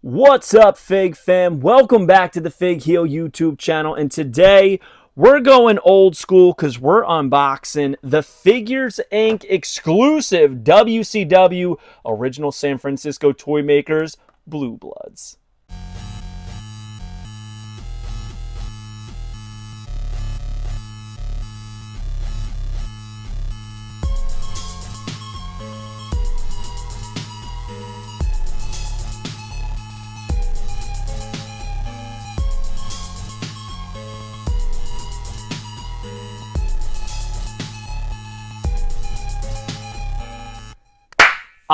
What's up, Fig fam? Welcome back to the Fig Heel YouTube channel. And today we're going old school because we're unboxing the Figures Inc. exclusive WCW original San Francisco Toy Makers Blue Bloods.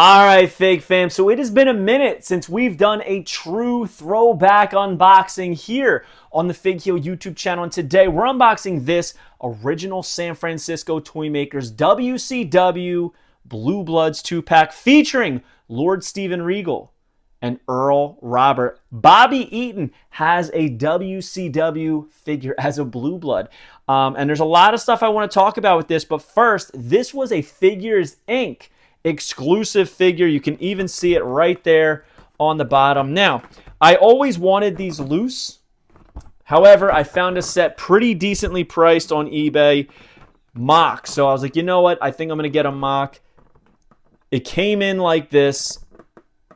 All right, Fig fam, so it has been a minute since we've done a true throwback unboxing here on the Fig Heel YouTube channel. And today we're unboxing this original San Francisco Toy Makers WCW Blue Bloods 2-pack featuring Lord Steven Regal and Earl Robert. Bobby Eaton has a WCW figure as a Blue Blood. And there's a lot of stuff I want to talk about with this, but first, this was a Figures Inc. exclusive figure. You can even see it right there on the bottom. Now, I always wanted these loose. However, I found a set pretty decently priced on eBay, mock. So I was like, you know what? I think I'm going to get a mock. It came in like this.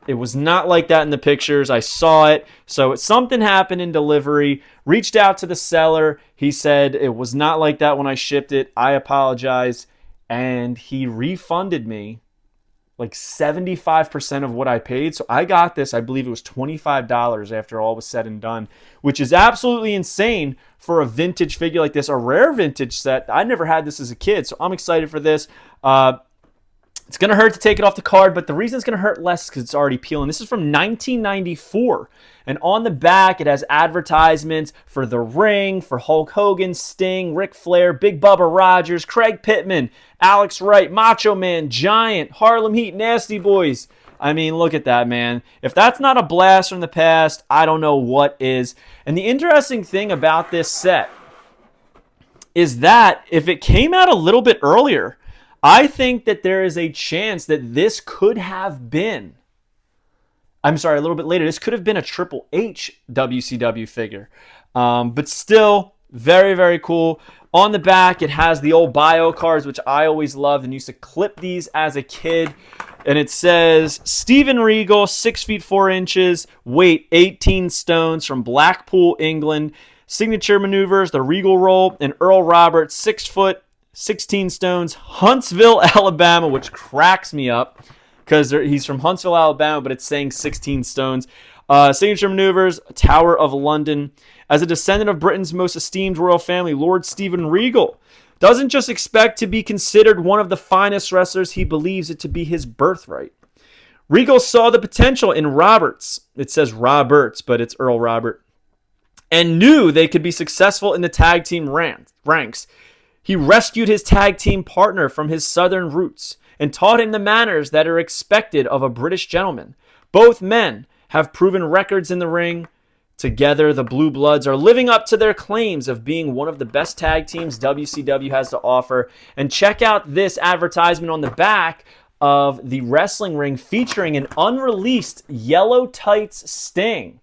It was not like that in the pictures. I saw it. So something happened in delivery. Reached out to the seller. He said it was not like that when I shipped it. I apologize. And he refunded me like 75% of what I paid. So I got this, I believe it was $25 after all was said and done, which is absolutely insane for a vintage figure like this, a rare vintage set. I never had this as a kid, so I'm excited for this. It's going to hurt to take it off the card, but the reason it's going to hurt less is because it's already peeling. This is from 1994, and on the back it has advertisements for The Ring, for Hulk Hogan, Sting, Ric Flair, Big Bubba Rogers, Craig Pittman, Alex Wright, Macho Man, Giant, Harlem Heat, Nasty Boys. I mean, look at that, man. If that's not a blast from the past, I don't know what is. And the interesting thing about this set is that if it came out a little bit earlier, I think that there is a chance that this could have been, I'm sorry, a little bit later, this could have been a Triple H WCW figure. But still, very, very cool. On the back, it has the old bio cards, which I always loved and used to clip these as a kid. And it says, Steven Regal, 6 feet 4 inches, weight 18 stones, from Blackpool, England. Signature maneuvers, the Regal roll, and Earl Roberts, 6 foot, 16 stones, Huntsville, Alabama, which cracks me up because he's from Huntsville, Alabama, but it's saying 16 stones. Signature maneuvers, Tower of London. As a descendant of Britain's most esteemed royal family, Lord Steven Regal doesn't just expect to be considered one of the finest wrestlers, he believes it to be his birthright. Regal saw the potential in Roberts. It says Roberts, but it's Earl Robert. And knew they could be successful in the tag team ranks. He rescued his tag team partner from his southern roots and taught him the manners that are expected of a British gentleman. Both men have proven records in the ring. Together, the Blue Bloods are living up to their claims of being one of the best tag teams WCW has to offer. And check out this advertisement on the back of the wrestling ring featuring an unreleased yellow tights Sting.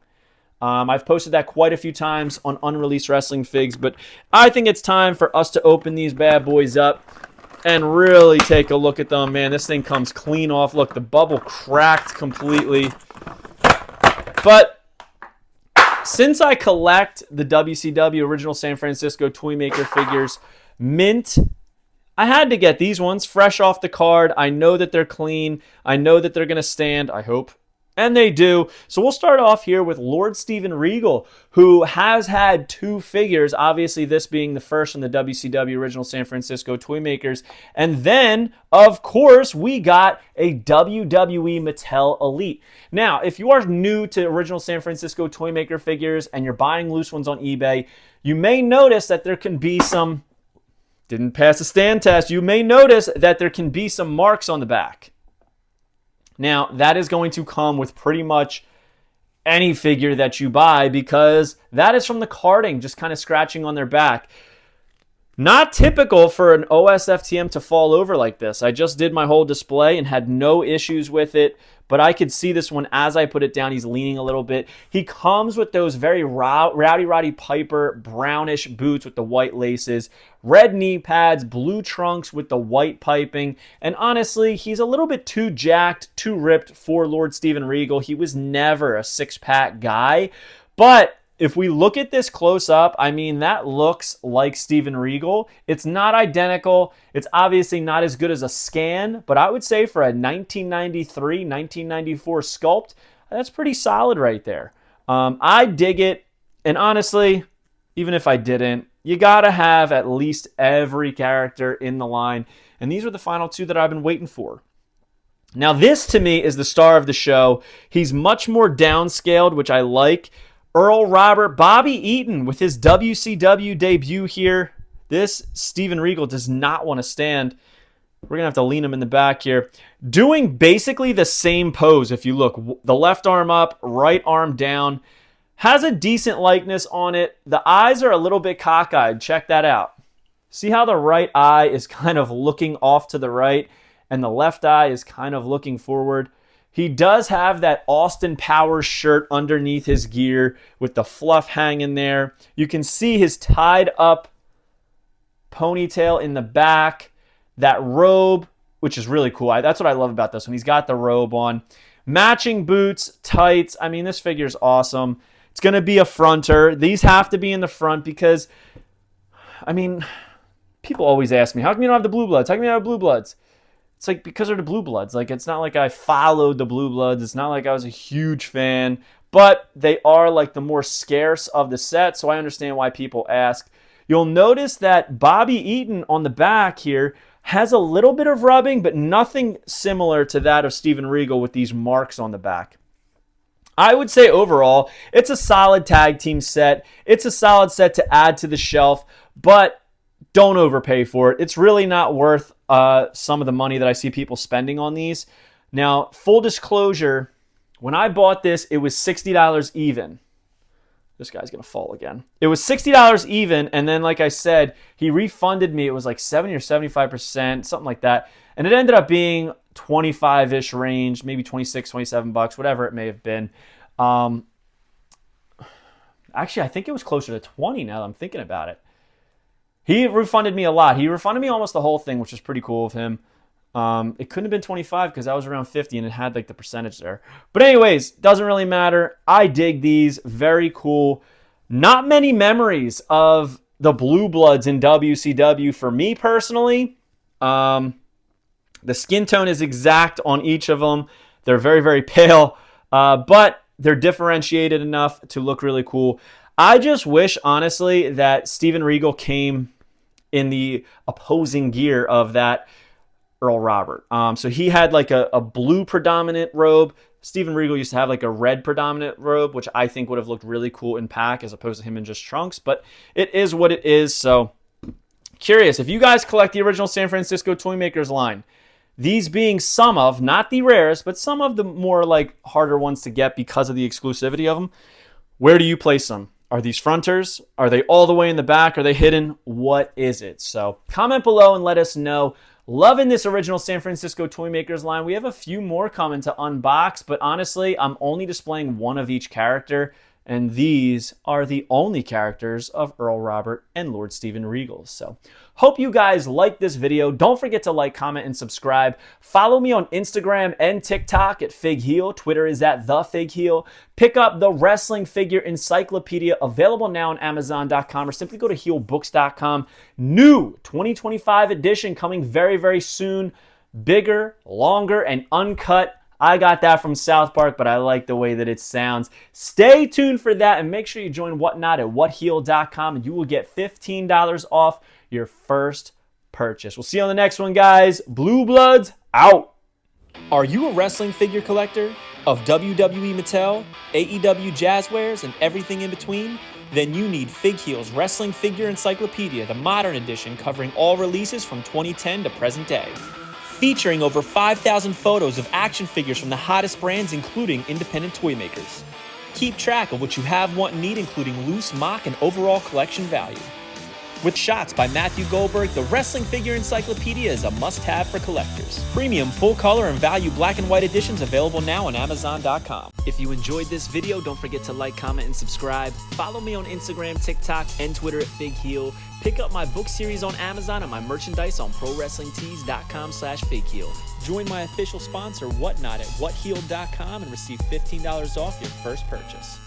I've posted that quite a few times on unreleased wrestling figs, but I think it's time for us to open these bad boys up and really take a look at them. Man, this thing comes clean off. Look, the bubble cracked completely. But since I collect the WCW original San Francisco Toy Maker figures, mint, I had to get these ones fresh off the card. I know that they're clean. I know that they're going to stand, I hope. And they do. So we'll start off here with Lord Steven Regal, who has had 2 figures, obviously this being the first from the WCW original San Francisco Toy Makers. And then, of course, we got a WWE Mattel Elite. Now, if you are new to original San Francisco Toy Maker figures and you're buying loose ones on eBay, you may notice that there can be some, didn't pass a stand test, you may notice that there can be some marks on the back. Now, that is going to come with pretty much any figure that you buy because that is from the carding, just kind of scratching on their back. Not typical for an OSFTM to fall over like this. I just did my whole display and had no issues with it, but I could see this one as I put it down. He's leaning a little bit. He comes with those very Rowdy Roddy Piper brownish boots with the white laces, red knee pads, blue trunks with the white piping, and honestly, he's a little bit too jacked, too ripped for Lord Steven Regal. He was never a six-pack guy, but if we look at this close up, I mean, that looks like Steven Regal. It's not identical. It's obviously not as good as a scan, but I would say for a 1993, 1994 sculpt, that's pretty solid right there. I dig it. And honestly, even if I didn't, you got to have at least every character in the line. And these are the final two that I've been waiting for. Now, this to me is the star of the show. He's much more downscaled, which I like. Earl Robert, Bobby Eaton with his WCW debut here. This Steven Regal does not want to stand. We're going to have to lean him in the back here. Doing basically the same pose. If you look, the left arm up, right arm down. Has a decent likeness on it. The eyes are a little bit cockeyed. Check that out. See how the right eye is kind of looking off to the right and the left eye is kind of looking forward. He does have that Austin Powers shirt underneath his gear with the fluff hanging there. You can see his tied up ponytail in the back. That robe, which is really cool. That's what I love about this one. He's got the robe on. Matching boots, tights. I mean, this figure is awesome. It's going to be a fronter. These have to be in the front because, I mean, people always ask me, how come you don't have the Blue Bloods? How come you don't have Blue Bloods? It's like because they're the Blue Bloods. Like, it's not like I followed the Blue Bloods. It's not like I was a huge fan. But they are like the more scarce of the set, so I understand why people ask. You'll notice that Bobby Eaton on the back here has a little bit of rubbing, but nothing similar to that of Steven Regal with these marks on the back. I would say overall, it's a solid tag team set. It's a solid set to add to the shelf, but don't overpay for it. It's really not worth some of the money that I see people spending on these. Now, full disclosure, when I bought this, it was $60 even. This guy's going to fall again. It was $60 even, and then, like I said, he refunded me. It was like 70 or 75%, something like that. And it ended up being 25-ish range, maybe 26, 27 bucks, whatever it may have been. Actually, I think it was closer to 20 now that I'm thinking about it. He refunded me a lot. He refunded me almost the whole thing, which was pretty cool of him. It couldn't have been 25 because I was around 50 and it had like the percentage there. But anyways, doesn't really matter. I dig these. Very cool. Not many memories of the Blue Bloods in WCW for me personally. The skin tone is exact on each of them. They're very, very pale, but they're differentiated enough to look really cool. I just wish, honestly, that Steven Regal came in the opposing gear of that Earl Robert. So he had like a blue predominant robe. Steven Regal used to have like a red predominant robe, which I think would have looked really cool in pack as opposed to him in just trunks. But it is what it is. So curious, if you guys collect the original San Francisco Toymakers line, these being some of, not the rarest, but some of the more like harder ones to get because of the exclusivity of them, where do you place them? Are these fronters? Are they all the way in the back? Are they hidden? What is it? So comment below and let us know. Loving this original San Francisco Toymakers line. We have a few more coming to unbox, but honestly, I'm only displaying one of each character, and these are the only characters of Earl Robert and Lord Steven Regal. So hope you guys like this video. Don't forget to like, comment, and subscribe. Follow me on Instagram and TikTok at FigHeel. Twitter is at TheFigHeel. Pick up the Wrestling Figure Encyclopedia, available now on Amazon.com, or simply go to HeelBooks.com. New 2025 edition coming very, very soon. Bigger, longer, and uncut. I got that from South Park, but I like the way that it sounds. Stay tuned for that, and make sure you join Whatnot at WhatHeel.com, and you will get $15 off your first purchase. We'll see you on the next one, guys. Blue Bloods out. Are you a wrestling figure collector of WWE Mattel, AEW Jazzwares, and everything in between? Then you need FigHeel's Wrestling Figure Encyclopedia, the modern edition covering all releases from 2010 to present day. Featuring over 5,000 photos of action figures from the hottest brands, including independent toy makers. Keep track of what you have, want, and need, including loose, mock, and overall collection value. With Shots by Matthew Goldberg, the wrestling figure encyclopedia is a must-have for collectors. Premium full color and value black and white editions available now on Amazon.com. If you enjoyed this video, don't forget to like, comment, and subscribe. Follow me on Instagram, TikTok, and Twitter at FigHeal. Pick up my book series on Amazon and my merchandise on ProWrestlingTees.com/FigHeal. Join my official sponsor, Whatnot, at WhatHealed.com and receive $15 off your first purchase.